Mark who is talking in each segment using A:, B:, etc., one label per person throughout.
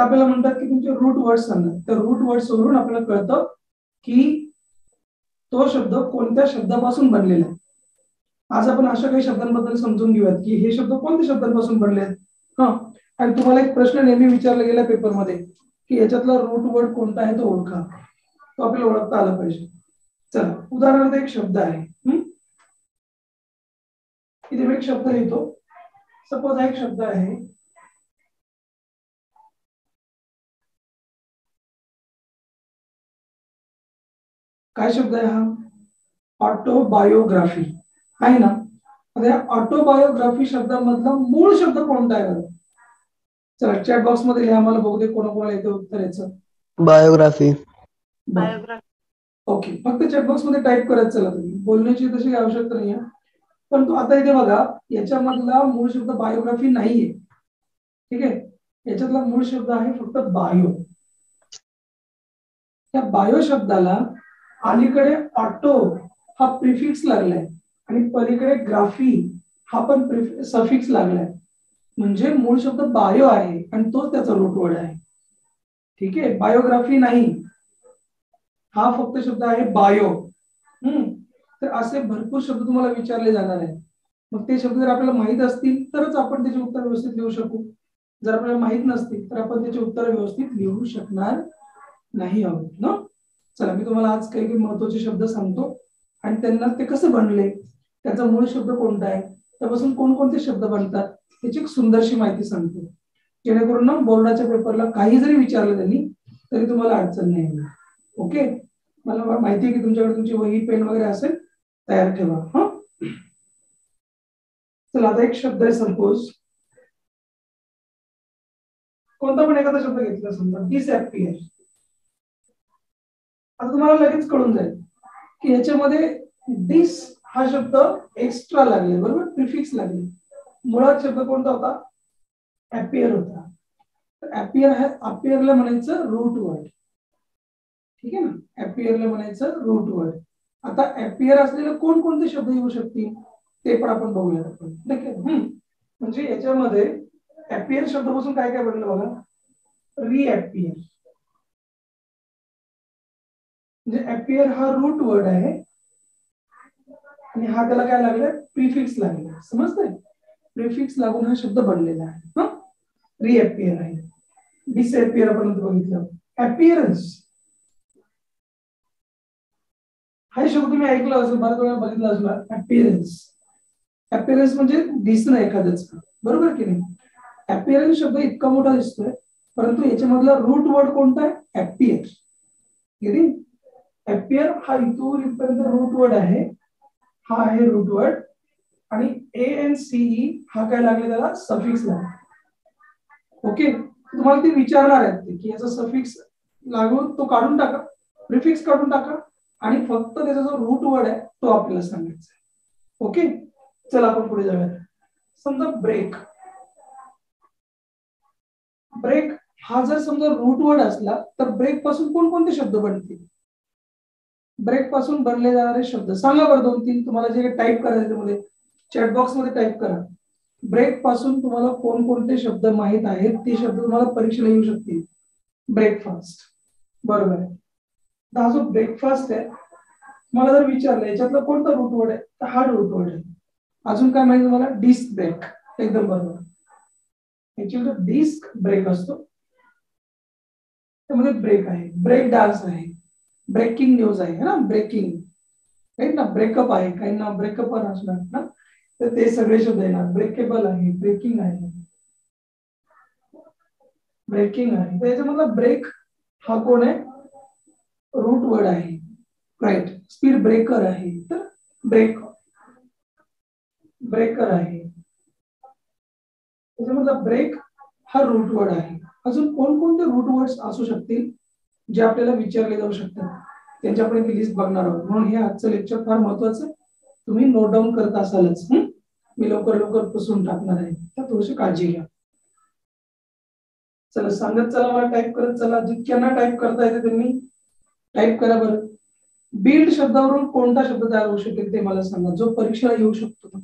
A: आपल्याला म्हणतात की तुमचे रूट वर्ड्स सांगा. तर रूट वर्ड्स वरून आपल्याला कळतं की तो शब्द कोणत्या शब्दापासून बनलेला आहे. आज आपण अशा काही शब्दांबद्दल समजून घेऊयात की हे शब्द कोणत्या शब्दांपासून बनले आहेत. हा, आणि तुम्हाला एक प्रश्न नेहमी विचारला गेला पेपरमध्ये की याच्यातला रूट वर्ड कोणता आहे तो ओळखा. तो आपल्याला ओळखता आला पाहिजे. चला, उदाहरणार्थ एक शब्द आहे. इथे मी एक शब्द लिहितो. सपोज हा एक शब्द आहे काय शब्द आहे हा? ऑटोबायोग्राफी आहे ना. आता ऑटोबायोग्राफी शब्दामधला मूळ शब्द कोणता आहे बरं? चला चॅट बॉक्स मध्ये लिहा, मला बघू दे कोणाकोणाला येते उत्तर याचं.
B: बायोग्राफी.
A: ओके, फक्त चॅट बॉक्स मध्ये टाईप करत चला, तुम्ही बोलण्याची तशी आवश्यकता नाही आहे. परंतु आता इथे बघा, याच्यामधला मूळ शब्द बायोग्राफी नाहीये. ठीक आहे, याच्यातला मूळ शब्द आहे फक्त बायो. त्या बायो शब्दाला अलीकडे ऑटो हा प्रिफिक्स लागलाय आणि पलीकडे ग्राफी हा पण सफिक्स लागलाय. म्हणजे मूळ शब्द बायो आहे आणि तोच त्याचा रूट वर्ड आहे. ठीक आहे, बायोग्राफी नाही, हा फक्त शब्द आहे बायो. तर असे भरपूर शब्द तुम्हाला विचारले जाणार आहेत. मग ते शब्द जर आपल्याला माहित असतील तरच आपण त्याचे उत्तर व्यवस्थित लिहू शकू. जर आपल्याला माहित नसतील तर आपण त्याचे उत्तर व्यवस्थित लिहू शकणार नाही आहोत ना. चला, मी तुम्हाला आज काही महत्वाचे शब्द सांगतो आणि त्यांना ते कसं बनले, त्याचा मूळ शब्द कोणता आहे, त्यापासून कोणकोणते शब्द बनतात त्याची एक सुंदरशी माहिती सांगतो, जेणेकरून ना बोर्डाच्या पेपरला काही जरी विचारलं त्यांनी तरी तुम्हाला अडचण नाही येणार. ओके, मला माहिती आहे की तुमच्याकडे तुमची वही पेन वगैरे असेल, तयार ठेवा. हा, चला आता एक शब्द आहे. सपोज कोणता पण एखादा शब्द घेतला, समजा डिसअपियर. आता तुम्हाला लगेच कळून जाईल की याच्यामध्ये डिस हा शब्द एक्स्ट्रा लागले, बरोबर, प्रिफिक्स लागले. मुळात शब्द कोणता होता? अपियर होता. अपियरला म्हणायचं रूट वर्ड. ठीक आहे ना, अपियरला म्हणायचं रूट वर्ड. आता अपियर असलेले कोणकोणते शब्द येऊ शकतील ते पण आपण बघूया आपण. ठीक आहे, म्हणजे याच्यामध्ये अपियर शब्दापासून काय काय बनलं बघा. रिअपियर, म्हणजे अपियर हा रूट वर्ड आहे आणि हा त्याला काय लागलं? प्रिफिक्स लागलं. समजतंय? प्रिफिक्स लागून हा शब्द बनलेला आहे. रिअपियर आहे. डिसअपियर आपण बघितलं. अपियरन्स हा शब्द तुम्ही ऐकला असेल, बऱ्याच वेळा बघितला असेल. अपियरन्स, अपियरन्स म्हणजे दिसणं एखाद्याच, बरोबर की नाही. अपियरन्स शब्द इतका मोठा दिसतोय, परंतु याच्यामधला रूट वर्ड कोणता आहे? अपियर. अपियर हा इथून इथपर्यंत रूट वर्ड आहे. हा आहे रूट वर्ड आणि ANCE हा काय लागले, त्याला सफिक्स लागला. ओके, तुम्हाला ते विचारणार आहेत की याचा सफिक्स लागून तो काढून टाका, प्रिफिक्स काढून टाका आणि फक्त त्याचा जो रूट वर्ड आहे तो आपल्याला सांगायचा आहे. ओके, चला आपण पुढे जाऊया. समजा ब्रेक. ब्रेक हा जर समजा रूट वर्ड असला तर ब्रेक पासून कोणकोणते शब्द बनतील? ब्रेक पासून बनले जाणारे शब्द सांगा बरं, 2-3 तुम्हाला जे टाईप करायचे त्यामध्ये चॅट बॉक्स मध्ये टाईप करा. ब्रेक पासून तुम्हाला कोणकोणते शब्द माहित आहेत ते शब्द तुम्हाला परीक्षेला येऊ शकतील. ब्रेकफास्ट, बरोबर आहे. हा जो ब्रेकफास्ट आहे, मला जर विचारलं याच्यातला कोणता रूट वर्ड आहे तर हा रूट वर्ड आहे. अजून काय माहिती तुम्हाला? डिस्क ब्रेक, एकदम बरोबर. ऍक्च्युअली तो डिस्क ब्रेक असतो, त्यामध्ये ब्रेक आहे. ब्रेक डान्स आहे, ब्रेकिंग न्यूज आहे ना, ब्रेकिंग राईट ना. ब्रेकअप आहे, काही ना ब्रेकअप असणार ना, तर ते सगळे शब्द येणार. ब्रेकेबल आहे, ब्रेकिंग आहे, ब्रेकिंग आहे. तर याच्यामधला ब्रेक हा कोण आहे? रूट वर्ड आहे, राईट. स्पीड ब्रेकर आहे, तर ब्रेक ब्रेकर आहे. त्याच्यामधला ब्रेक हा रूट वर्ड आहे. अजून कोणकोणते रूट वर्ड्स असू शकतील जे आपल्याला विचारले जाऊ शकतात, त्यांची आपण एक लिस्ट बघणार आहोत. म्हणून हे आजचं लेक्चर फार महत्वाचं आहे, तुम्ही नोट डाऊन करत असालच. मी लवकर लवकर पुसून टाकणार आहे, तर थोडीशी काळजी घ्या. चला सांगत चला, मला टाईप करत चला. जितक्यांना टाईप करता येते त्यांनी टाईप करा बरं. बिल्ड शब्दावरून कोणता शब्द तयार होऊ शकेल ते मला सांगा, जो परीक्षेला येऊ शकतो.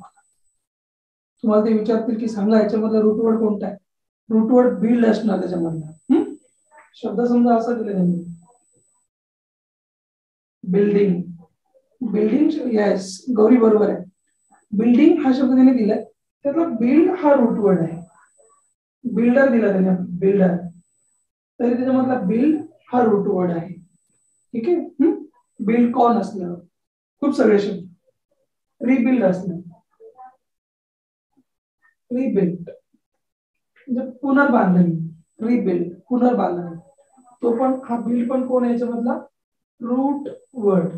A: तुम्हाला ते विचारतील की सांगा याच्यामधला रूट वर्ड कोणता आहे. रूट वर्ड बिल्ड असणार त्याच्यामधला. शब्द समजा असा दिला त्यांनी, बिल्डिंग. बिल्डिंग, येस गौरी बरोबर आहे. बिल्डिंग हा शब्द त्याने दिलाय, त्यातला बिल्ड हा रूट वर्ड आहे. बिल्डर दिला त्याने, बिल्डर, तरी त्याच्यामधला बिल्ड हा रूट वर्ड आहे. ठीक आहे. बिल्ड कोण असलं, खूप सगळे शब्द. रिबिल्ड असलं, रिबिल्ड म्हणजे पुनर्बांधणी, रिबिल्ड पुनर्बांधणी. तो पण हा बिल्ड पण कोण आहे याच्यामधला, रूट वर्ड.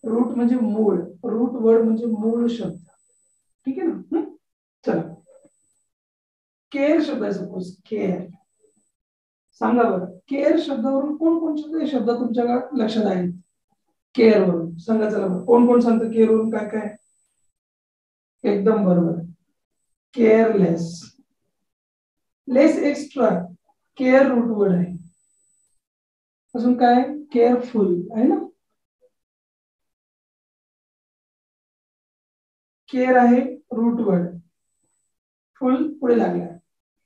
A: रूट म्हणजे मूळ, रूट वर्ड म्हणजे मूळ शब्द. ठीक आहे ना. चला, केअर शब्द आहे सपोज, केअर. सांगा बरं, केअर शब्दावरून कोण कोणते शब्द तुमच्या लक्षात आहेत? केअर वरून सांगा. चला बरं, कोण कोण सांगतं केअर वरून काय काय? एकदम बरोबर, केअरलेस. लेस एक्स्ट्रा, केअर रूट वर्ड आहे. अजून काय? केअरफुल आहे ना, केअर आहे रूट वर्ड, फुल पुढे लागला.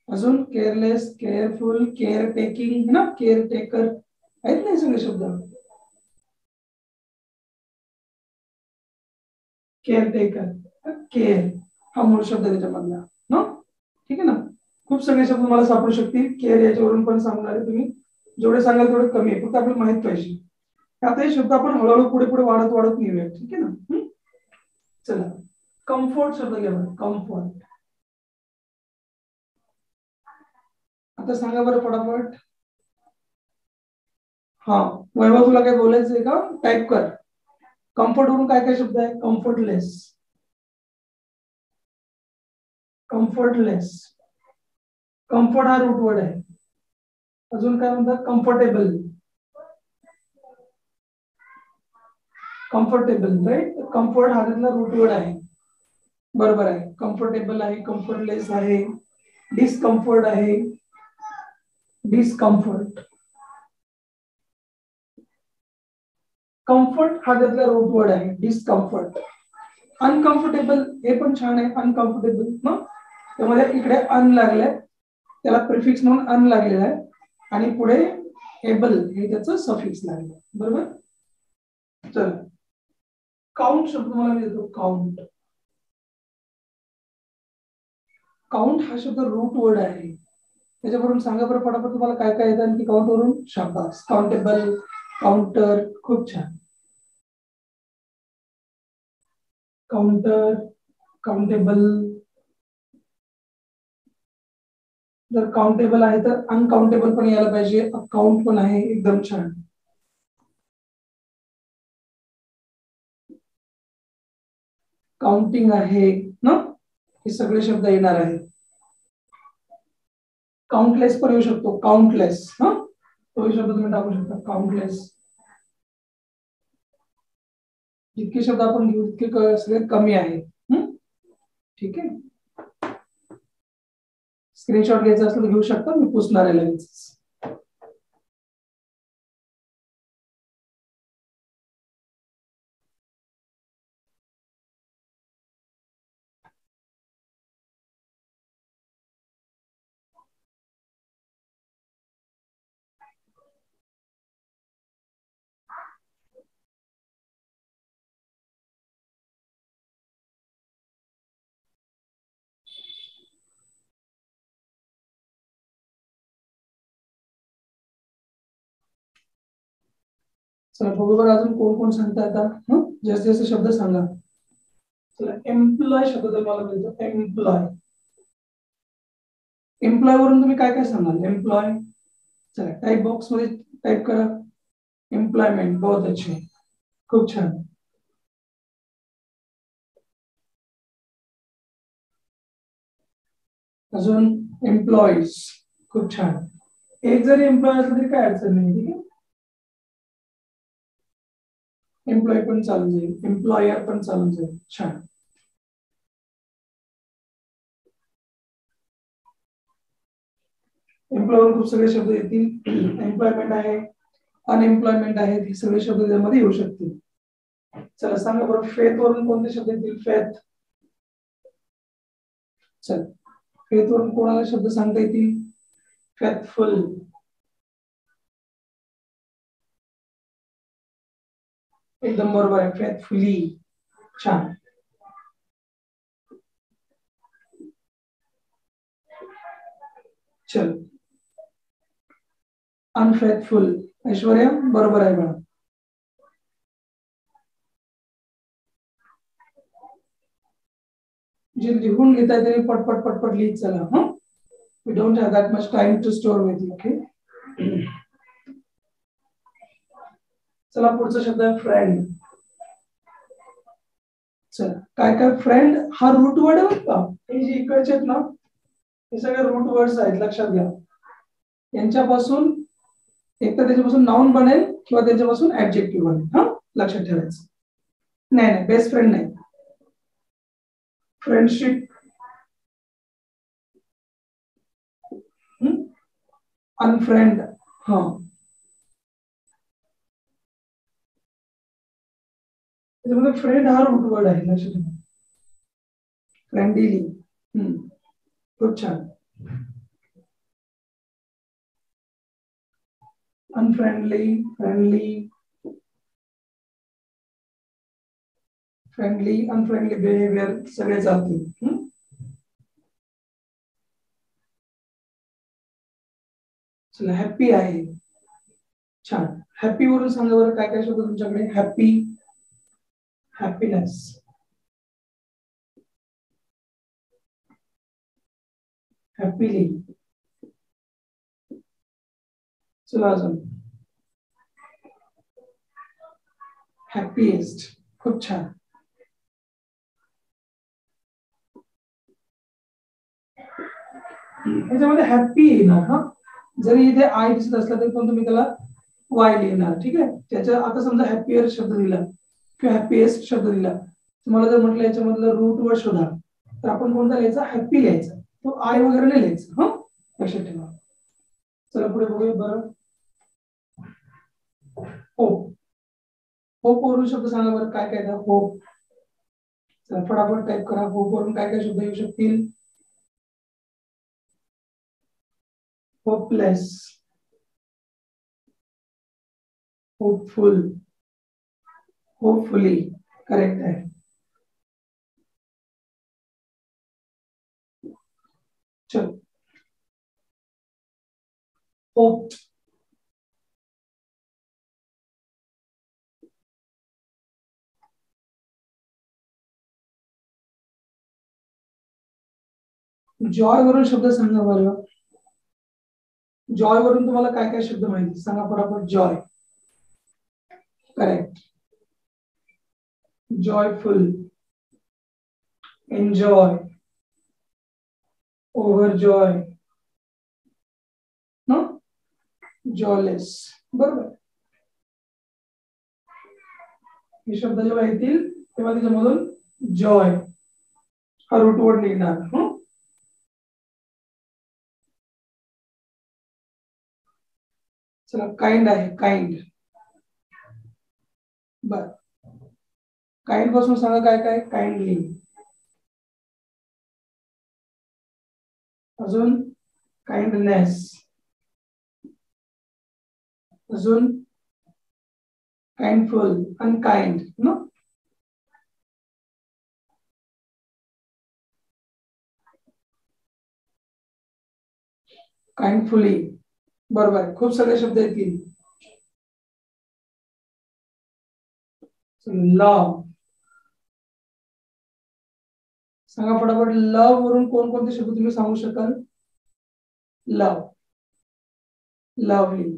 A: अजून केअरलेस, केअरफुल, केअर टेकिंग ना, केअर टेकर आहेत ना सगळे शब्द. केअर टेकर, केअर हा मूळ शब्द त्याच्यामधला ना. ठीक आहे ना. खूप सगळे शब्द मला सापडू शकतील. केअर याच्यावरून पण सांगणार आहे, तुम्ही जेवढे सांगाल तेवढे कमी आहे, फक्त आपल्याला माहित पाहिजे. आता हे शब्द आपण हळूहळू पुढे पुढे वाढत वाढत नेऊया. ठीक आहे ना. चला, कम्फर्ट शब्द घ्या बरं, कम्फर्ट. आता सांगा बरं फटाफट. हा, वैभव तुला काय बोलायचंय का? टाईप कर. कम्फर्ट वरून काय काय शब्द आहे? कम्फर्टलेस, कम्फर्टलेस, कम्फर्ट हा रूट वर्ड आहे. अजून काय म्हणतात? Comfortable, comfortable right. कम्फर्ट हा त्यातला रूट वर्ड आहे. बरोबर आहे. कम्फर्टेबल आहे, कम्फर्टलेस आहे, डिस्कम्फर्ट आहे, डिस्कम्फर्ट. कम्फर्ट हा त्यातला रूट वर्ड आहे, डिस्कम्फर्ट. अनकम्फर्टेबल हे पण छान आहे, अनकम्फर्टेबल ना. त्यामध्ये इकडे अन लागलंय, त्याला प्रिफिक्स म्हणून अन लागलेला आहे, आणि पुढे एबल हे त्याचं सफिक्स लागलं. बरोबर. चल, काउंट शब्द मला देतो, काउंट. काउंट हा शब्द रूट वर्ड आहे. त्याच्यावरून सांगा बरं फटाफट तुम्हाला काय काय येतं आणखी काउंट वरून. शाबास, काउंटेबल, काउंटर, खूप छान. Counter, countable. जर काउंटेबल आहे तर अनकाउंटेबल पण यायला पाहिजे, अकाउंट पण आहे, एकदम छान. काउंटिंग आहे ना, हे सगळे शब्द येणार आहेत. काउंटलेस पण येऊ शकतो, काउंटलेस हा, तो शब्द तुम्ही टाकू शकता, काउंटलेस. जितके शब्द आपण घेऊ तितके सगळे कमी आहे. ठीक आहे. स्क्रीनशॉट घ्यायचा असेल तर घेऊ शकता, मी पुसणार आहे लगेच. चला बघू बरं अजून कोण कोण सांगता आता. जास्त जास्त शब्द सांगा. चला, एम्प्लॉय शब्द तुम्हाला मिळतो, एम्प्लॉय. एम्प्लॉय वरून तुम्ही काय काय सांगाल? एम्प्लॉय. चला, टाइप बॉक्स मध्ये टाइप करा, एम्प्लॉयमेंट. बहुत अच्छे, खूप छान. अजून एम्प्लॉईज, खूप छान. एक जरी एम्प्लॉय असलं तरी काय अडचण नाही. ठीक आहे. एम्प्लॉय पण चालून जाईल, एम्प्लॉयर पण चालून जाईल. छान. एम्प्लॉयर खूप सगळे शब्द येतील. एम्प्लॉयमेंट आहे, अनएम्प्लॉयमेंट आहे, हे सगळे शब्द त्यामध्ये येऊ शकतील. चला सांगा बरं, फेथ वरून कोणते शब्द येतील? फेथ. चल, फेथ वरून कोणाला शब्द सांगता येतील? फेथफुल, एकदम बरोबर आहे. फेथफुली. छान. चल. अनफेथफुल. ऐश्वर्या बरोबर आहे बघा. जे लिहून घेताय तरी पटपट पटपट लिहित चला. हा, we don't have that much time to store with you. Okay. चला पुढचा शब्द आहे फ्रेंड. चला, काय काय फ्रेंड हा रूट वर्ड आहे बरं का. हे जे इकडचे आहेत ना, हे सगळे रूट वर्ड्स आहेत, लक्षात घ्या. यांच्यापासून एक तर त्याच्यापासून नाउन बनेल किंवा त्याच्यापासून ऍडजेक्टिव्ह बनेल. हा, लक्षात ठेवायचं. नाही नाही, बेस्ट फ्रेंड नाही. Friendship, unfriend. हा, त्याच्यामध्ये फ्रेंड हा रूट वर्ड आहे, लक्षात ठेवा. फ्रेंडली. खूप छान. Unfriendly, friendly, friendly, unfriendly behaviour सगळे चालतील. चला, हॅप्पी आहे. छान. हॅप्पी वरून सांगा बरं काय काय शब्द तुमच्याकडे. Happy, happiness, happily. चला अजून. हॅपीएस्ट. खूप छान. याच्यामध्ये हॅप्पी येणार. हा, जरी इथे आय दिसत असला तरी पण तुम्ही त्याला वाय लिहिणार. ठीक आहे. त्याच्या आता समजा हॅपीयर शब्द दिला किंवा हॅपीएस्ट शब्द दिला, तुम्हाला जर म्हटलं याच्यामधलं रूट वर्ड शोधा, तर आपण कोणता लिहायचा. हॅपी लिहायचा. तो आय वगैरे नाही लिहायचा. हा, लक्षात ठेवा. चला पुढे बघूया बरं. होप. होप वरून शब्द सांगा बरं काय काय था. होप. चला फटाफट टाईप करा. होप वरून काय काय शब्द येऊ शकतील. Hopeless, hopeful, hopefully. करेक्ट आहे. चलो. होप, जॉय वरून शब्द सांगा बरं. जॉय वरून तुम्हाला काय काय शब्द माहिती सांगा फटाफट. Joy. Correct. Joyful, enjoy, overjoy, joyless. बरोबर. हे शब्द जेव्हा येतील तेव्हा त्याच्यामधून जॉय हा रूट वर्ड निघणार. चला, काइंड आहे. काइंड. बर, काइंड पासून सांगा काय काय. काइंडली. अजून काइंडनेस. अजून काइंडफुल, अनकाइंड ना. काइंडफुली. बरोबर. खूप सगळे शब्द येतील. लव. सांगा फटाफट. लव वरून कोणकोणते शब्द तुम्ही सांगू शकाल. लव, लवली,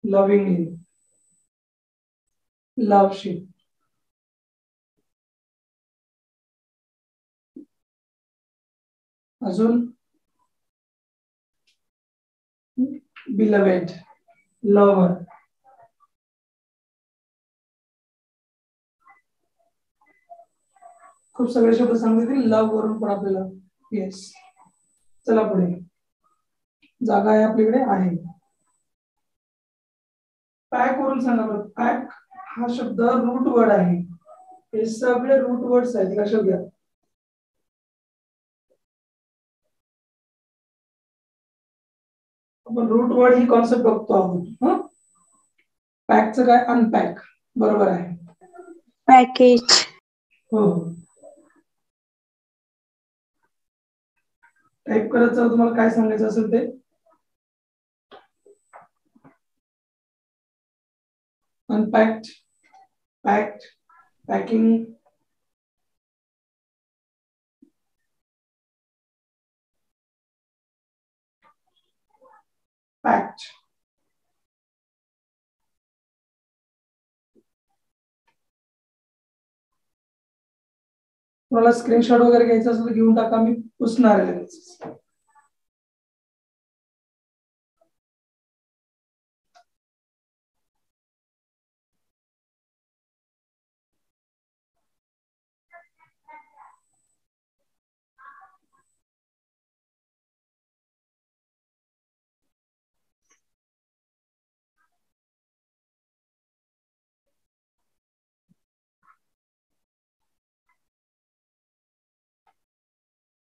A: लविंगली, लवशिप, अजून बिलवेड, लवर. खूप सगळे शब्द सांगितले लव वरून पण आपल्याला. येस. चला पुढे. जागा आहे आपल्याकडे आहे. पॅक वरून सांगा बरं. पॅक हा शब्द रूट वर्ड आहे. हे सगळे रूट वर्ड्स आहेत, लक्षात घ्या. आपण रूट वर्ड ही कॉन्सेप्ट बघतो आहोत. पॅकचं काय? अनपॅक. बरोबर आहे.
B: पॅकेज.
A: हो. टाईप करायचं तुम्हाला काय सांगायचं असेल ते. Unpacked, packed, packing, packed. तुम्हाला स्क्रीनशॉट वगैरे घ्यायचा असेल तर घेऊन टाका, मी पुसणार आहे लगेच.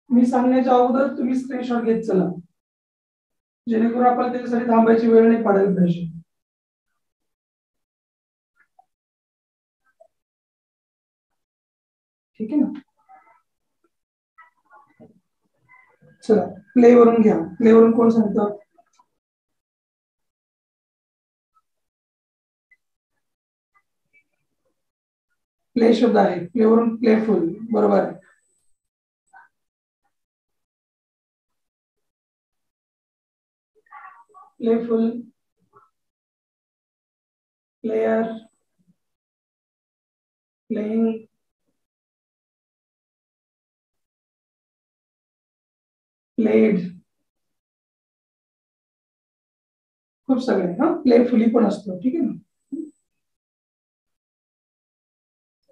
A: मी सांगण्याच्या अगोदर तुम्ही स्क्रीनशॉट घेत चला, जेणेकरून आपल्याला त्याच्यासाठी थांबायची वेळ नाही पडायला पाहिजे. ठीक आहे ना? चला प्ले वरून घ्या. प्ले वरून कोण सांगतं? प्ले शब्द आहे. प्ले वरून प्लेफुल. बरोबर आहे. प्लेफुल, प्लेयर, प्लेइंग, प्लेड, खूप सगळे. प्लेफुली पण असतो. ठीक आहे ना?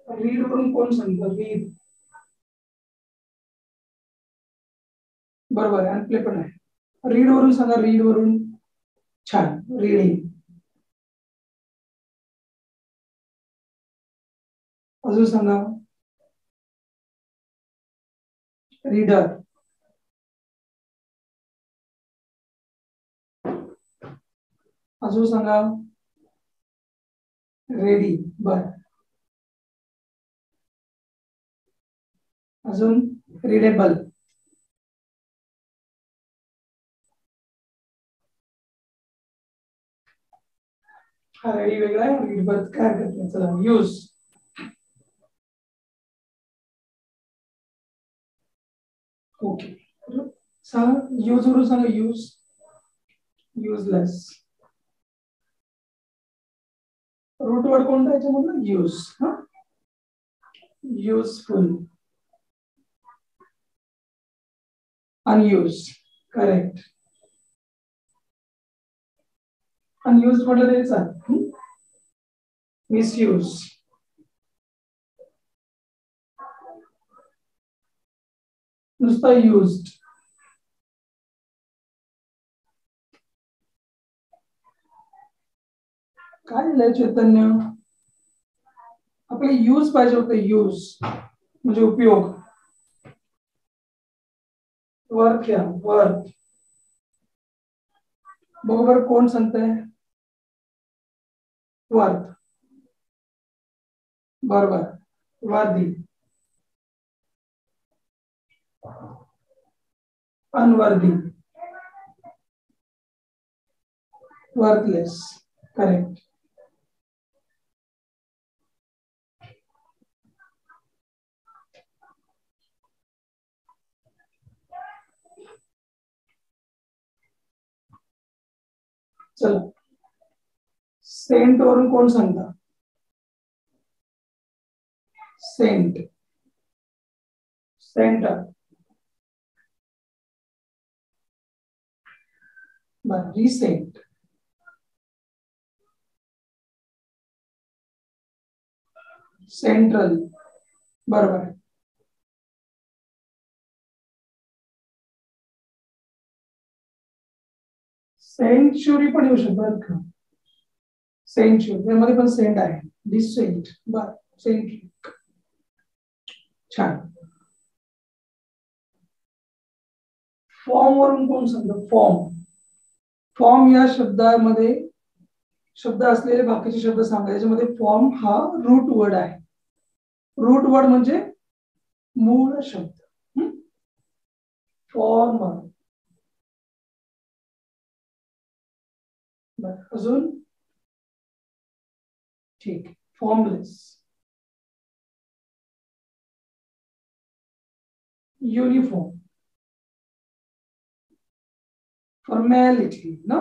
A: रीड वरून कोण सांगतं? रीड. बरोबर आहे. आणि प्ले पण आहे. रीड वरून सांगा. रीड वरून. छान. रीडिंग. अजून सांगा. रीडर. अजून सांगा. रेडी. बर. अजून रीडेबल. हा रेडी वेगळा आहे. रीडेबल काय हरकत नाही. चला यूज. ओके. सांगा. यूज वरून सांगा. यूज. युजलेस. रूट वर्ड कोणता याच्यामधलं? Use. Useful. Unuse. Correct. Unuse म्हटलं त्याचा मिसयूज. नुसता युज्ड. काय लिहिलंय चैतन्य? आपल्याला यूज पाहिजे होतं. यूज म्हणजे उपयोग. वर्थ या. वर्थ. बरोबर. कोण सांगतंय? वर्थ. बरोबर. वर्दी. अनवर्दी. वर्थलेस. करेक्ट. चला. सेंट वरून कोण सांगता? सेंट. सेंटर. बर. रिसेंट. सेंट्रल. बरोबर. सेंचुरी पण येऊ शकतो. सेंचुरी त्यामध्ये पण सेंट आहे. डिसेंट. बर. सेंट. छान. फॉर्म वरून कोण सांगतो? फॉर्म. फॉर्म या शब्दामध्ये शब्द असलेले बाकीचे शब्द सांगा. याच्यामध्ये फॉर्म हा रूट वर्ड आहे. रूट वर्ड म्हणजे मूळ शब्द. फॉर्म. अजून ठीक. फॉर्मलेस, युनिफॉर्म, फॉर्मॅलिटी ना.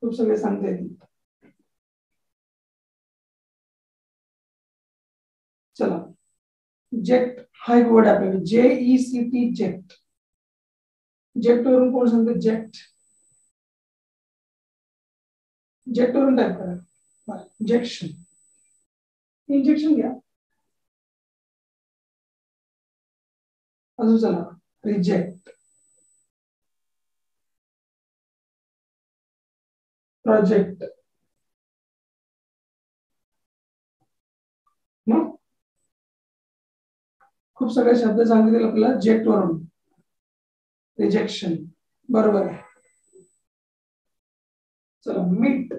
A: खूप सगळे सांगता येतील. चला, जेक्ट हा एक वर्ड आपल्याला, JECT, जेक्ट. जेक्ट वरून कोण सांगते? जेक्ट. जेक्ट वरून टाईप करा. जेक्शन, इंजेक्शन घ्या. अजून चला, रिजेक्ट, प्रोजेक्ट, खूप सगळे शब्द सांगितले आपल्याला जेक्ट वरून. रिजेक्शन बरोबर आहे. चला, मीट.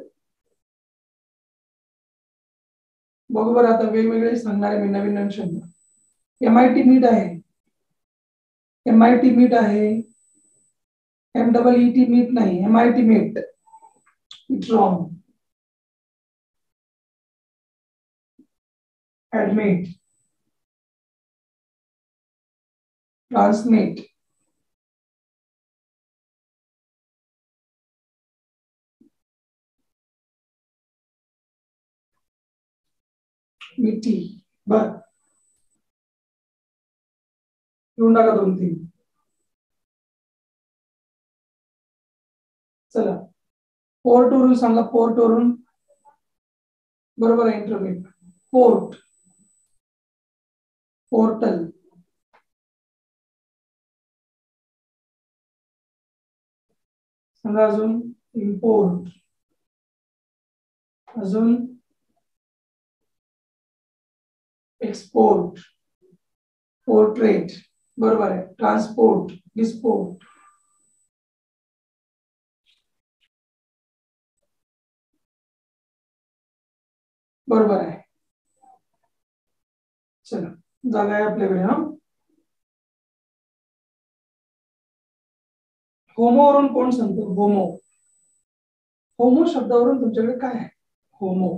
A: बघू बरं आता वेगवेगळे सांगणार आहे मी नवीन नवीन शब्द. MIT मीट आहे. MIT मीट आहे. MEET मीट नाही, MIT mit. It's wrong. Admit, transmit, मिठी. बर, घेऊन टाका 2-3. चला, पोर्ट वरून सांगा. पोर्ट वरून बरोबर आहे. इंटरव्ह्यू, पोर्ट, पोर्टल, सांगा. अजून इम्पोर्ट, अजून एक्सपोर्ट, पोर्ट्रेट बरोबर आहे. ट्रान्सपोर्ट, डिस्पोर्ट, बरोबर आहे. चला, जागा आहे आपल्याकडे. हा, होमोवरून कोण सांगतो? होमो. होमो शब्दावरून तुमच्याकडे काय आहे? होमो,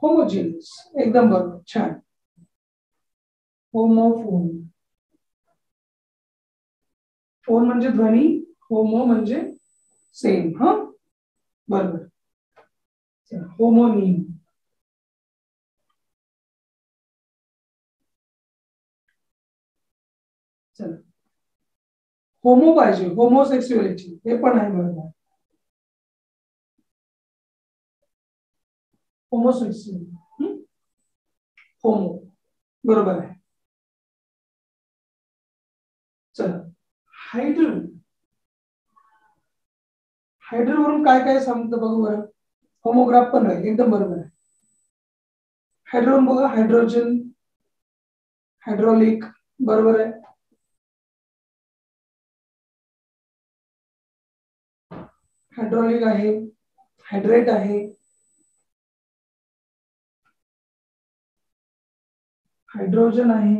A: होमोजिनियस, एकदम बरोबर, छान. होमोफोन, फोन म्हणजे ध्वनी, होमो म्हणजे सेम. हा, बरोबर. होमोनिम, चला. होमो पाहिजे, होमोसेक्सुअलिटी हे पण आहे. बरोबर, होमोसेक्सुअल, होमो बरोबर आहे. चला, हायड्रो. हायड्रो वरून काय काय सांगतं बघू बरं. होमोग्राफ पण आहे, एकदम बरोबर आहे. हायड्रोन बघा, हायड्रोजन, हायड्रोलिक बरोबर आहे. हायड्रोलिक आहे, हायड्रेट आहे, हायड्रोजन आहे,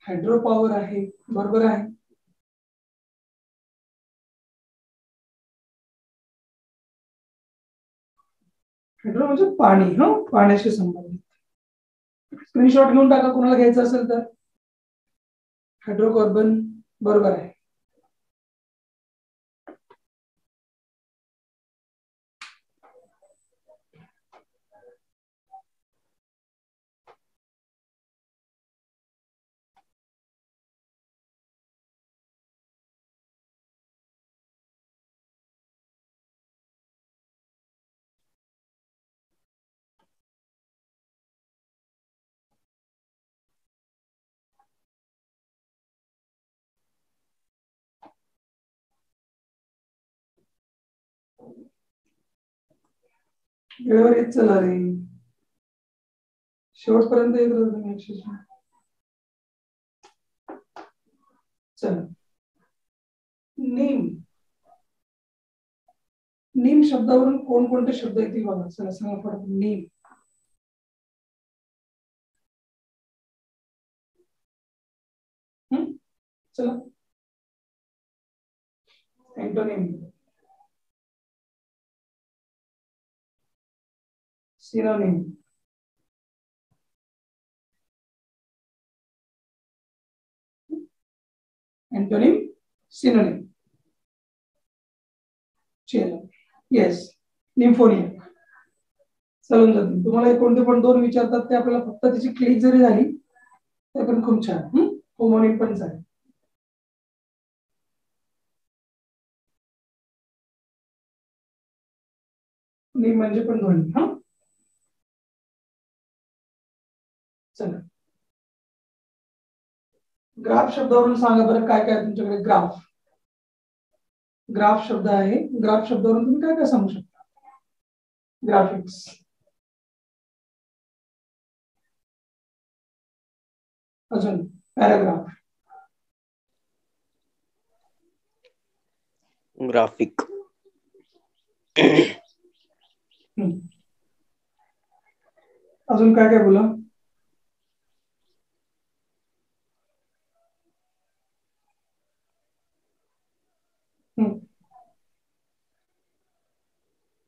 A: हायड्रो पॉवर आहे, बरोबर आहे. हायड्रो म्हणजे पाणी. हा, पाण्याशी संबंधित. स्क्रीनशॉट घेऊन टाका कोणाला घ्यायचं असेल तर. हायड्रोकार्बन बरोबर आहे. वेळेवर येत चला रे, शेवटपर्यंत येत राहतो तुम्ही अक्षरशः. चला, नेम. नेम शब्दावरून कोणकोणते शब्द येतील बघा. चला सांगा फटाफट. नेम. चला, एंटोनिम, सिनोनिम, एंटोनिम, सिनोनिम. चलो, येस, निम्फोनियम. चालून जातील. तुम्हाला कोणते पण दोन विचारतात ते आपल्याला फक्त त्याची क्लिक जरी झाली ते पण खूप छान. होमोनिम पण चालेल. निम म्हणजे पण ध्वनी. चला, ग्राफ शब्दावरून सांगा बरं काय काय तुमच्याकडे. ग्राफ, ग्राफ शब्द आहे. ग्राफ शब्दावरून तुम्ही काय काय सांगू शकता. ग्राफिक्स, अजून पॅराग्राफ,
C: ग्राफिक,
A: अजून काय काय बोला.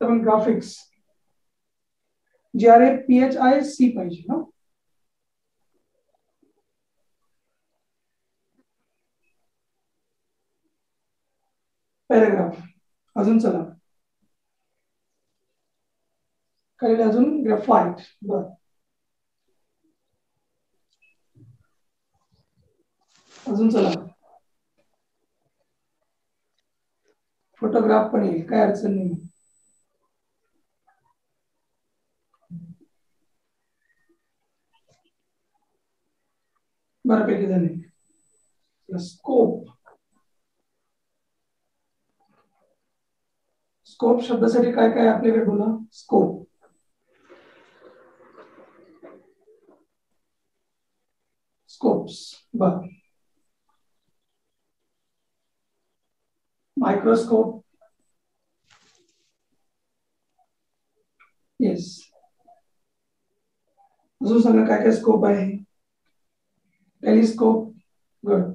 A: तर ग्राफिक्स GRAPHIC पाहिजे ना. पॅराग्राफ, अजून चला काय अजून. ग्राफाइट, बर. अजून चला, फोटोग्राफ पण येईल, काय अडचण नाही. बऱ्यापैकी झाले. स्कोप, स्कोप शब्दासाठी काय काय आपल्याकडे बोला. स्कोप, स्कोप्स, बर. Microscope, yes. अजून सांगा काय काय स्कोप आहे. Telescope, good.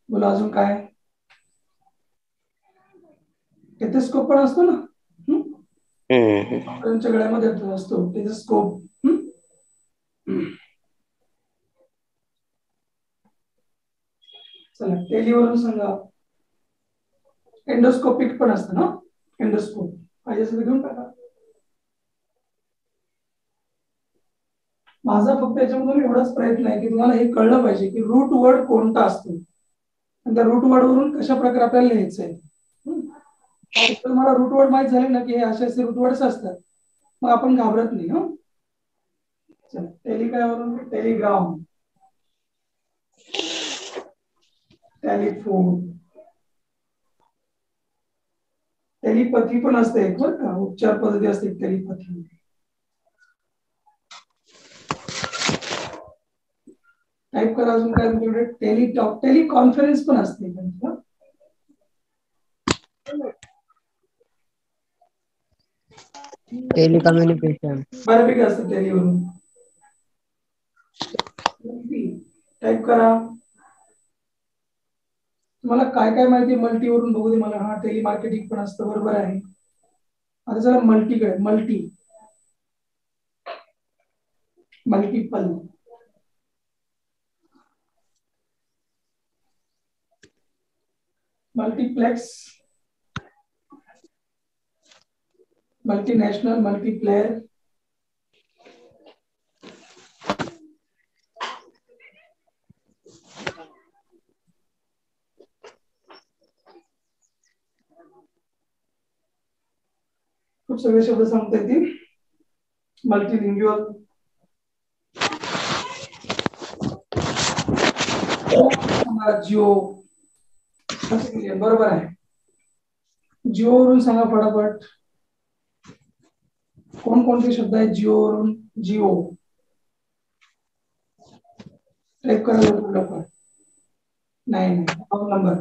A: बोला अजून काय. टेलिस्कोप पण असतो ना, त्यांच्या गळ्यामध्ये असतो टेलिस्कोप. चला, टेलीवरून सांगा. एंडोस्कोपिक पण असतं ना, एंडोस्कोप पाहिजे असेल घेऊन टाका. माझा फक्त याच्यामधून एवढाच प्रयत्न आहे की तुम्हाला हे कळलं पाहिजे की रूट वर्ड कोणता असतो आणि त्या रूट वर्ड वरून कशा प्रकारे आपल्याला लिहायचं आहे. मला रूट वर्ड माहित झाले ना की हे असे असे रूट वर्ड्स असतात, मग आपण घाबरत नाही. टेली काय वरून. टेलिग्राम, टेलिफोन, टेलिपथी पण असते एक बरं का, उपचार पद्धती असते टेलिपथी. टाइप करा अजून काय तुमच्याकडे. टेलिटॉक, टेलिकॉन्फरन्स पण असते.
D: टेलिकम्युनिकेशन,
A: बऱ्यापैकी असतं टेलीवरून. टाइप करा. तुम्हाला काय काय माहिती मल्टीवरून बघू दे मला. हा, टेली मार्केटिंग पण असतं, बरोबर आहे. आता चला मल्टीकडे. Multi, multiple, multiplex, multinational, multiplayer, खूप सगळे शब्द सांगता येतील. मल्टीलिंग्युअल, जिओ, बरोबर आहे. जिओवरून सांगा फटाफट कोणकोणते शब्द आहेत जिओवरून. जिओ टाइप करा लवकर. नाही रॉंग नंबर.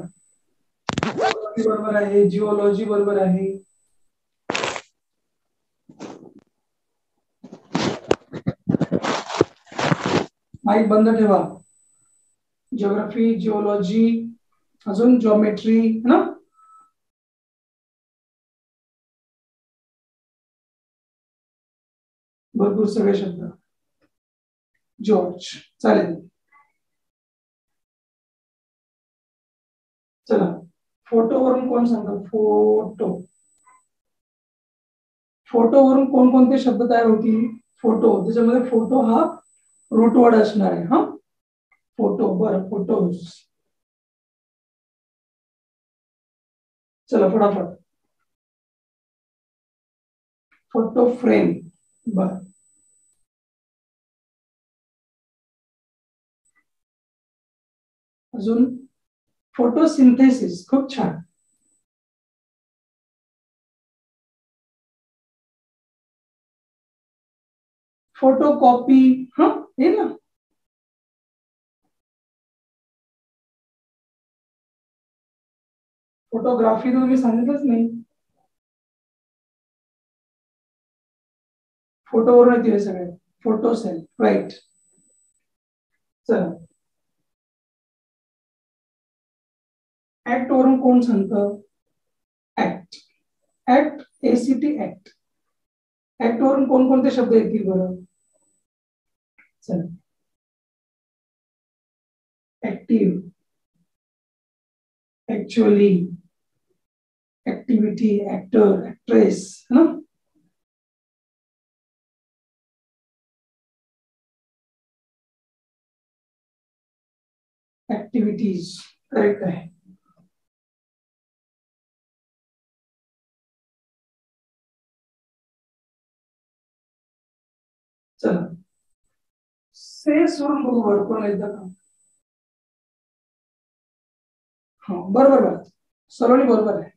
A: बरोबर आहे. जिओलॉजी बरोबर आहे. माईक बंद ठेवा. जिओग्राफी, जिओलॉजी, अजून जिओमेट्री है ना. भरपूर सगळे शब्द. जॉर्ज चालेल. चला फोटोवरून कोण सांगतो. फोटोवरून कोणकोणते शब्द तयार होतील. फोटो त्याच्यामध्ये फोटो हा रूट वर्ड असणार आहे. हा फोटो. बरं फोटोज. चला फटाफट. Photo frame. बर अजून फोटोसिंथेसिस. खूप छान. फोटोकॉपी. हा हे ना. फोटोग्राफी तर तुम्ही सांगितलंच नाही. फोटोवरून येतील सगळे. Photo cell. राईट. चला ऍक्ट वरून कोण सांगतं. Act. Act ACT act. Act वरून कोणकोणते शब्द येतील बरं. चला active, actually, activity, actor, actress है ना. ऍक्टिव्हिटीज करेक्ट आहे. चला सेस वरून बघू बरं कोण एकदा का. हा बरोबर सलोनी बरोबर आहे.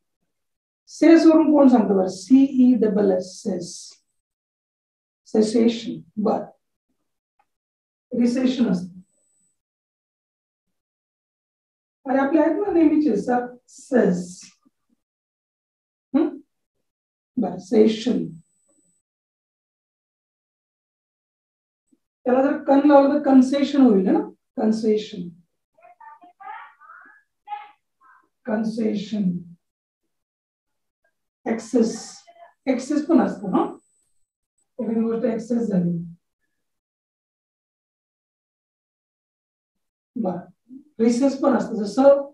A: सेस वरून कोण सांगतो बरं. CESS cess. सेसेशन. बर रिसेशन असत. अरे आपले आहेत ना नेहमीचे सेस. बर सेशन. त्याला जर कन लावलं तर कन्सेशन होईल ना. कन्सेशन. कन्सेशन. एक्सेस. एक्सेस पण असतं ना. एखादी गोष्ट एक्सेस झाली. बर रिसेस पण असतं. जसं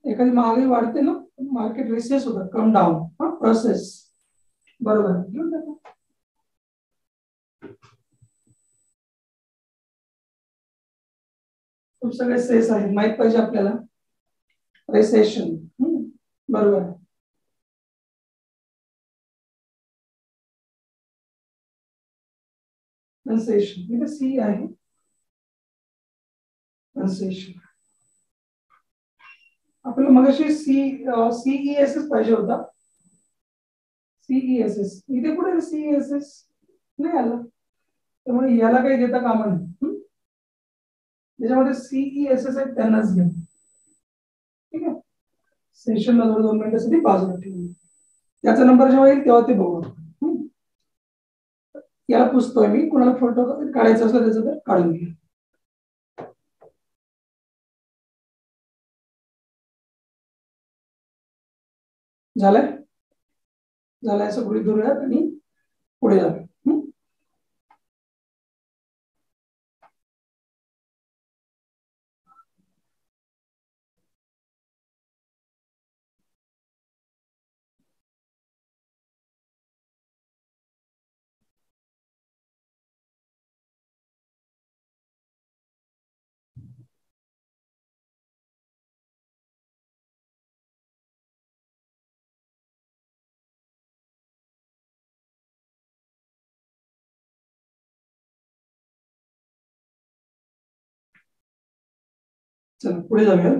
A: एखादी महागाई वाढते ना मार्केट रिसेस होतं. Come down. प्रोसेस. बरोबर. खूप सगळे सेस आहेत माहित पाहिजे आपल्याला. रिसेशन. बरोबर. कन्सेशन इथे सी आहे. कन्सेशन आपल्याला मगाशी CESS पाहिजे होता. CESS इथे कुठे CESS नाही आलं. त्यामुळे याला काही देता कामा नाही. त्याच्यामध्ये CESS आहेत त्यांनाच घ्या. ठीक आहे. सेशनला 2 मिनिटासाठी बाजूला ठेवून त्याचा नंबर जेव्हा येईल तेव्हा ते बघू. याला पुसतोय मी. कुणाला फोटो काढायचा असला त्याचा तर काढून घ्या. झालंय. झालंय असं गृहीत धरूयात आणि पुढे जाऊया. चला पुढे जाऊया.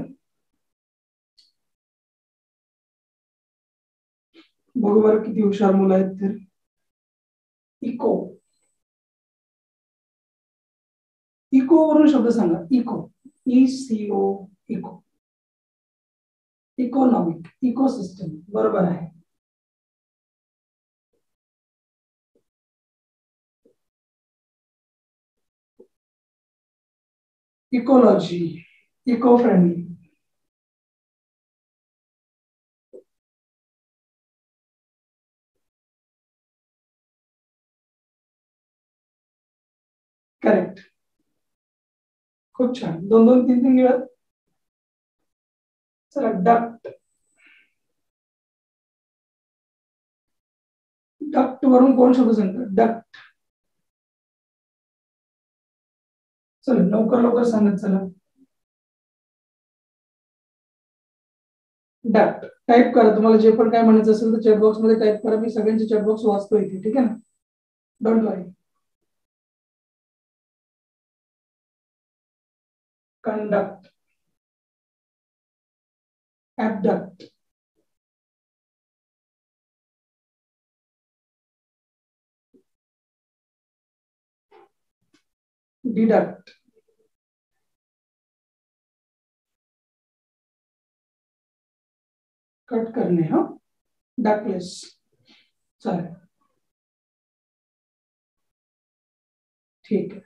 A: बघू बरं किती हुशार मुलं आहेत तर. इको, इको वरून शब्द सांगा. Eco, ECO, eco. Economic, ecosystem, बरोबर आहे. Ecology, eco friendly. करेक्ट. खूप छान. 2-2, 3-3 घेऊयात. चला, डक्ट. डक्ट वरून कोण शब्द सांगतात? डक्ट. चला लवकर लवकर सांगत चला. डक्ट टाइप करा. तुम्हाला जे पण काय म्हणायचं असेल तर चॅट बॉक्स मध्ये टाइप करा. मी सगळ्यांचे चॅट बॉक्स वाचतो इथे, ठीक आहे ना? Don't worry. Conduct, abduct, deduct, cut करणे. हा, डकलेस. चालेल, ठीक आहे.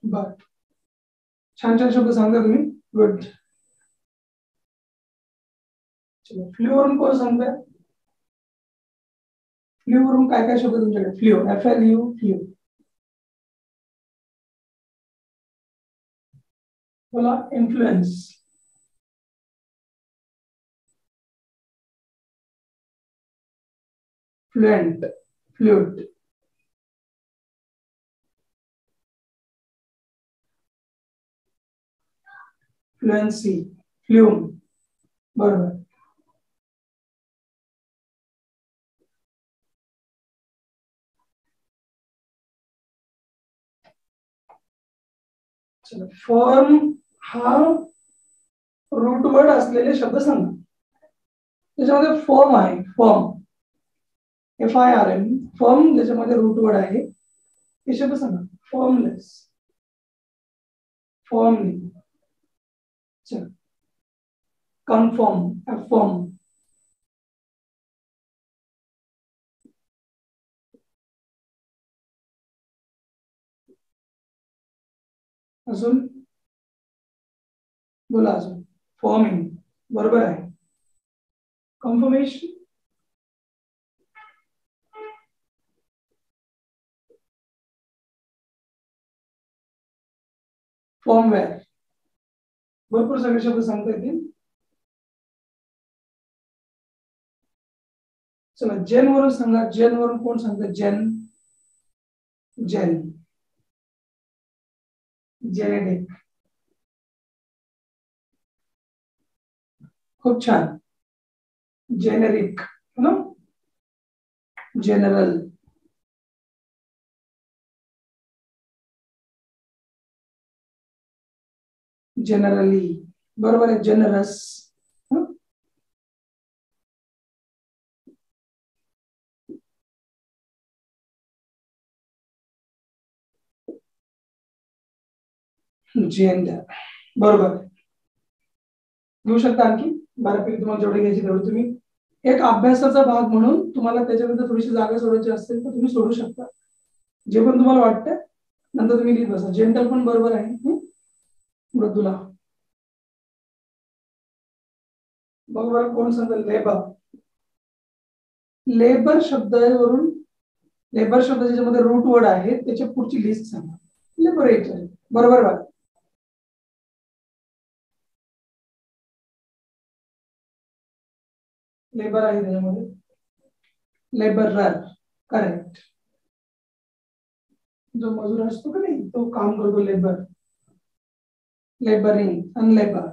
A: बर, छान छान शब्द सांगता तुम्ही. गुड. चलो, फ्ल्यू वरून कोण सांगताय? फ्ल्यू वरून काय काय शब्द तुमच्याकडे? Flu, FLU, flu. बोला. Influence, fluent, fluid, fluency, flume, बरोबर. चलो, फॉर्म हा रूट वर्ड असलेले शब्द सांगा. त्याच्यामध्ये फॉर्म आहे. फॉर्म, FIRM, फॉर्म ज्याच्यामध्ये रूट वर्ड आहे ते शब्द सांगा. Formless, formally. चल, कन्फर्म, अफर्म, अजून बोला. अजून फॉर्मिंग, बरोबर आहे. कन्फर्मेशन, फॉर्मवेअर. भरपूर सगळे शब्द सांगता येतील. चला, जेन वरून सांगा. जेन वरून कोण सांगतं? जेन, जेन, जेनेटिक. खूप छान. जेनेरिक, है ना? जनरल, जनरली, बरोबर आहे. जनरस, जेंडर, बरोबर. घेऊ शकता आणखी बऱ्यापैकी. तुम्हाला जेवढे घ्यायचे तेवढे तुम्ही. एक अभ्यासाचा भाग म्हणून तुम्हाला त्याच्यानंतर थोडीशी जागा सोडायची असेल तर तुम्ही सोडू शकता, जे पण तुम्हाला वाटतं. नंतर तुम्ही लिहित बसा. जेंटल पण बरोबर आहे. मृदुला, बरोबर. कोण सांगतं? लेबर. लेबर शब्दावरून, लेबर शब्द ज्याच्यामध्ये रूट वर्ड आहे त्याच्या पुढची लिस्ट सांगा. लिबरेटर, बरोबर बघा. लेबर आहे त्याच्यामध्ये. Labourer, correct. जो मजूर असतो का नाही तो काम करतो. Labour, labouring, unlabour.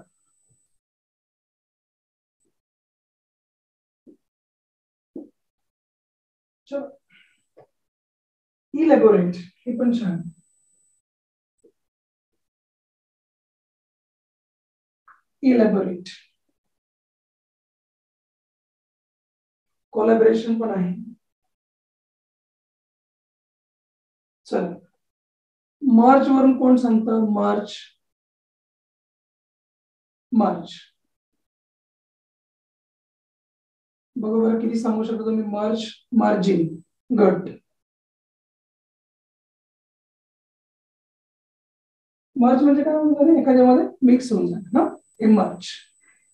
A: चलो, इलॅबोरेट, हे पण छान. इलॅबोरेट, कोलॅबरेशन पण आहे. चल मर्ज वरून कोण सांगतं? मर्ज मर्ज बघा बरं किती सांगू शकता तुम्ही? मर्ज मार्जिन गट. मर्ज म्हणजे काय म्हणतात? एखाद्यामध्ये मिक्स होऊन जात ना. इमर्ज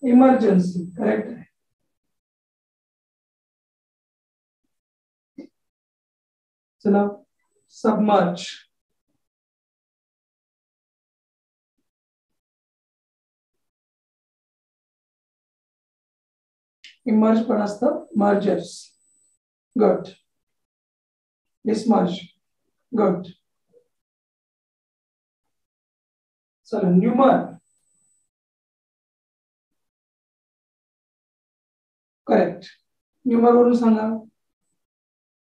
A: इमर्जन्सी करेक्ट आहे. चला सबमर्ज इमर्ज पण असतं. मर्जर्स गट. डिसमर्ज गट. चला न्यूमर करेक्ट. न्यूमर वरून सांगा.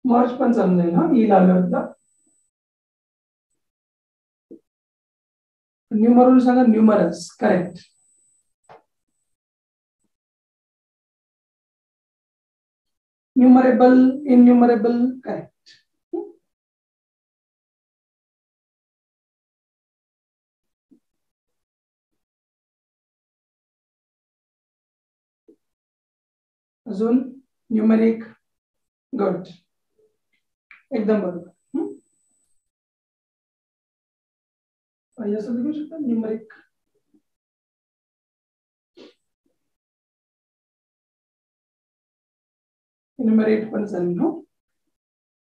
A: मर्ज पण चालू ना ई लागलं. न्यूमर वरून सांगा. Numerous correct. Numerable innumerable correct. अजून न्यूमेरिक गट. एकदम बरोबर. असं लिहू शकता न्यूमेरिक. इन्युमरेट पण चालेल ना.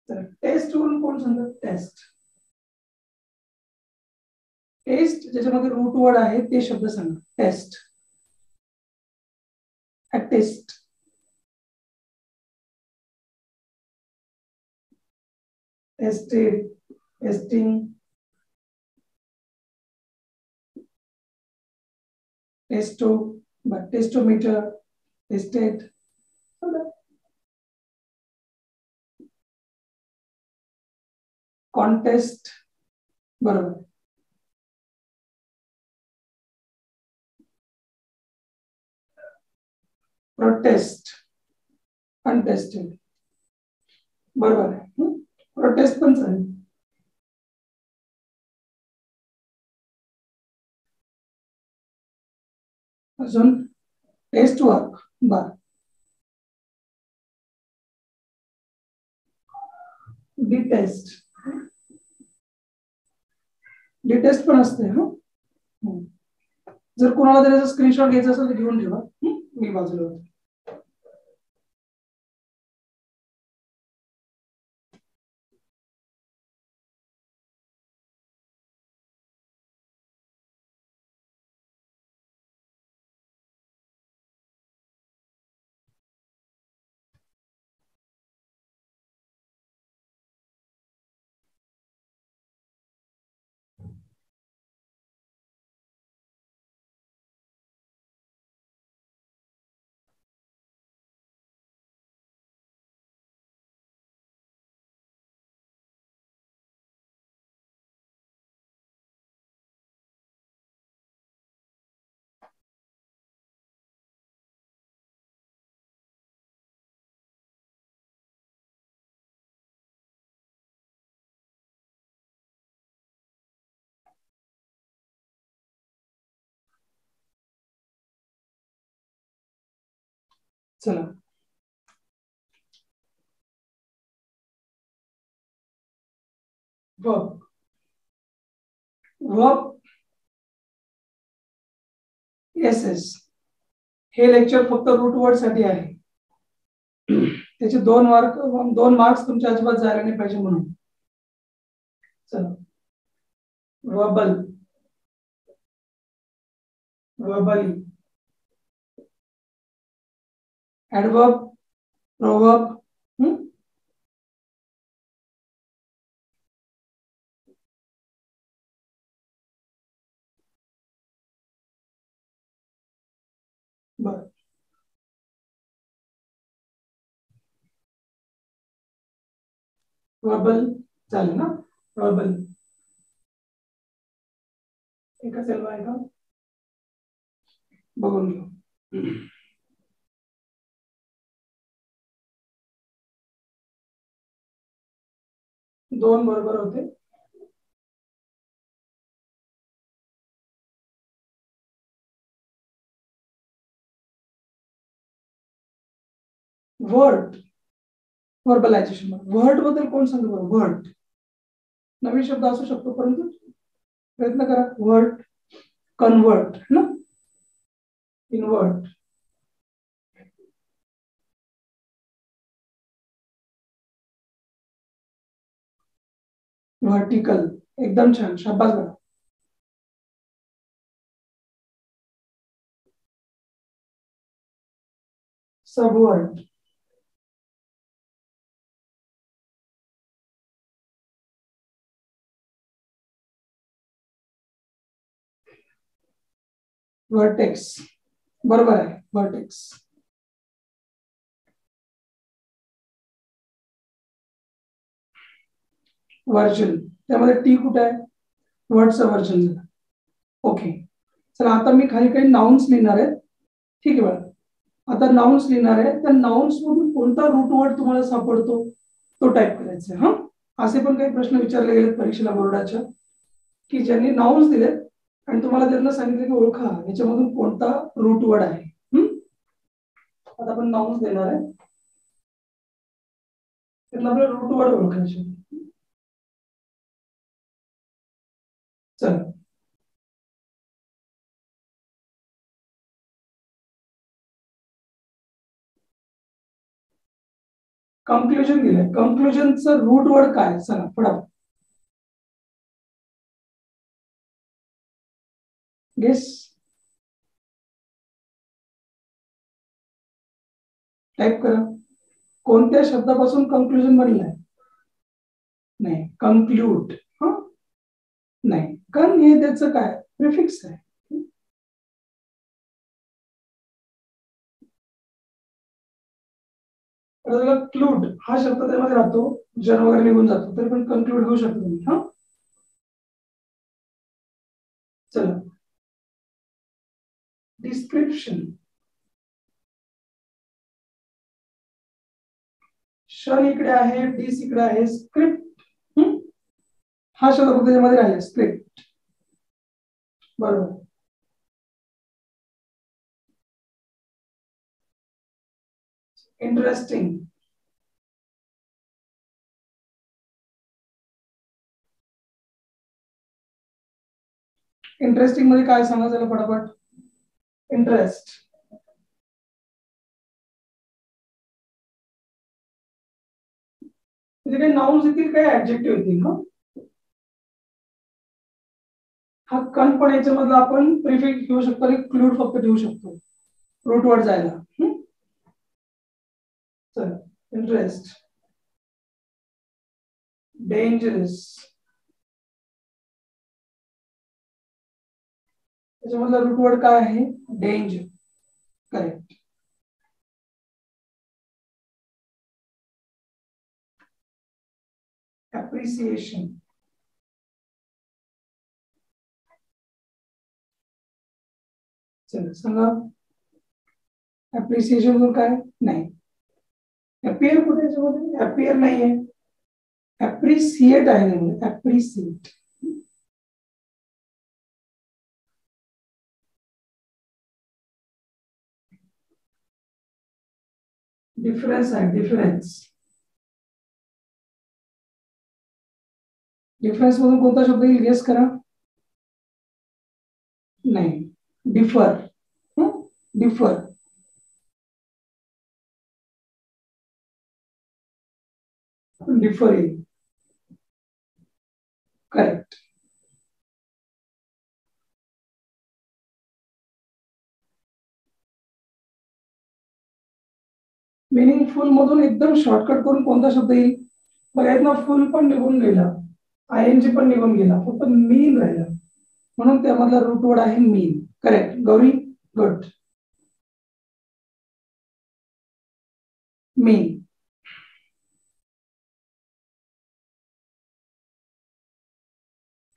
A: तर टेस्ट वरून कोण सांगतात? टेस्ट. टेस्ट ज्याच्यामध्ये रूट वर्ड आहे ते शब्द सांगा. Test. Test. Tested testing testo testometer tested. Contest बरोबर. प्रोटेस्ट अनटेस्टेड बरोबर आहे. प्रोटेस्ट पण चालेल. अजून टेस्ट वर्क बार. डिटेस्ट डिटेस्ट पण असते. जर कोणाला त्याचा स्क्रीनशॉट घ्यायचा असेल तर घेऊन ठेवा. मी बाजूला होतो. चला वर्ब. Verb S S. हे लेक्चर फक्त रूट वर्ड साठी आहे. त्याचे 2 मार्क्स तुमच्या अजिबात जायला नाही पाहिजे म्हणून. चला वर्बल वर्बली एडवर्ब प्रोवर्ब. बर वर्बल चालेल ना. वर्बल एकच आहे का बघून घेऊ. 2 बरोबर होते. वर्ड, वर्बलायझेशन. वर्ड बद्दल कोण सांगतो बरं? वर्ड नवीन शब्द असू शकतो, परंतु प्रयत्न करा. वर्ड, कन्वर्ट ना, इनवर्ट, व्हर्टिकल. एकदम छान, शाबास बघा. Subword, vertex. बरोबर आहे, व्हर्टेक्स. वर्जन, त्यामध्ये टी कुठे आहे? वर्डचं वर्जन झालं. ओके, चला आता मी खाली काही नाउन्स लिहिणार आहे. ठीक आहे बघा, आता नाउन्स लिहिणार आहे. त्या नाउन्स मधून कोणता रूट वर्ड तुम्हाला सापडतो तो टाईप करायचा. हा, असे पण काही प्रश्न विचारले गेलेत परीक्षेला बोर्डाच्या, की ज्यांनी नाउन्स दिलेत आणि तुम्हाला त्यांना सांगितलं की ओळखा याच्यामधून कोणता रूट वर्ड आहे. आता आपण नाउन्स देणार आहे, त्यांना आपल्याला रूट वर्ड ओळखायचे. चला, कंक्लुजन दिलंय. कंक्लुजनचं रूट वर्ड काय? चला फटाफट गेस, टाइप करा. कोणत्या शब्दापासून कंक्लुजन बनलाय? नाही, कंक्लूड. नाही, कन हे त्याचं काय प्रिफिक्स आहे. क्लूड हा शब्द त्यामध्ये राहतो, जर वगैरे निघून जातो तरी पण कंक्लूड होऊ शकतो तुम्ही. हा, चला, डिस्क्रिप्शन. शन इकडे आहे, डिस इकडे आहे, स्क्रिप्ट हा शब्द फक्त त्यामध्ये राहिला, स्क्रिप्ट. बरोबर. इंटरेस्टिंग. इंटरेस्टिंग मध्ये काय सांगा त्याला फटाफट? इंटरेस्ट. म्हणजे काही नाउन्स येतील, काही ऍडजेक्टिव्ह येतील. हा कन पण याच्यामधला आपण प्रिफिक्स घेऊ शकतो आणि क्लूड फक्त ठेवू शकतो रूट वर्ड जायला. चला, इंटरेस्ट, डेंजरस. त्याच्यामधला रूट वर्ड काय आहे? डेंजर. करेक्ट. अप्रिसिएशन. चला सांगा, अप्रिसिएशन म्हणून काय? नाही. अपियर कुठे याच्यामध्ये? अपियर नाहीये, अप्रिसिएट आहे. अप्रिसिएट. डिफरन्स आहे, डिफरन्स. डिफरन्स मधून कोणता शब्द येईल? गेस करा. नाही, डिफर. डिफर. डिफर येईल. करेक्ट. मिनिंगफुल मधून एकदम शॉर्टकट करून कोणता शब्द येईल? बघा, ना फुल पण निघून गेला, आयएनजी पण निघून गेला, फक्त मीन राहिला. म्हणून त्यामधला रूट वर्ड आहे mean. Correct Gauri, good. Mean.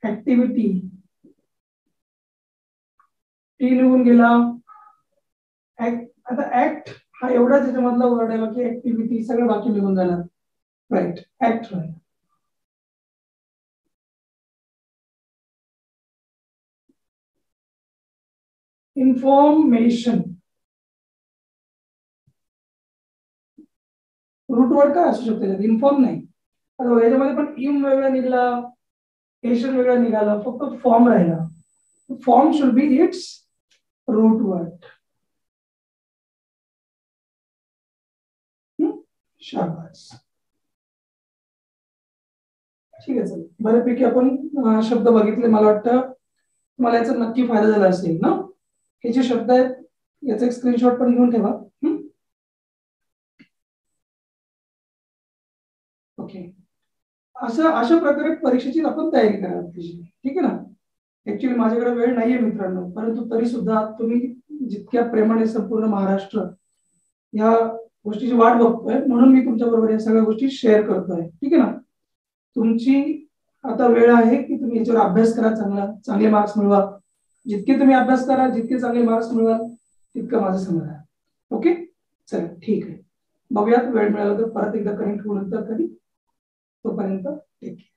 A: Activity. T निघून गेला. आता ऍक्ट हा एवढाच याच्यामधला वर्ड आहे, बाकी ऍक्टिव्हिटी सगळं बाकी निघून जाणार. राईट, ऍक्ट राहील. इन्फॉर्मेशन. रूट वर्ड काय असू शकतो? इन्फॉर्म नाही. आता याच्यामध्ये पण इम वेगळा निघाला, एशन वेगळा निघाला, फक्त फॉर्म राहिला. Form should be it's root word. शाबास. ठीक आहे, चल बऱ्यापैकी आपण शब्द बघितले. मला वाटतं तुम्हाला याचा नक्की फायदा झाला असेल ना. हे जे शब्द आहेत याचा एक स्क्रीनशॉट पण घेऊन ठेवा. ओके, अशा प्रकारे परीक्षेची आपण तयारी करायला पाहिजे. ठीक आहे ना. ऍक्च्युली माझ्याकडे वेळ नाहीये मित्रांनो, परंतु तरी सुद्धा तुम्ही जितक्या प्रेमाने संपूर्ण महाराष्ट्र या गोष्टीची वाट बघतोय, म्हणून मी तुमच्या बरोबर या सगळ्या गोष्टी शेअर करतोय. ठीक आहे ना. तुमची आता वेळ आहे की तुम्ही याच्यावर अभ्यास करा, चांगले मार्क्स मिळवा. जितके तुम्ही अभ्यास करा, जितके चांगले मार्क्स मिळवाल, तितकं माझं समाधान. ओके, चला ठीक आहे. बघूयात वेळ मिळाला तर परत एकदा कनेक्ट होऊ नंतर कधी. तोपर्यंत ठीक आहे.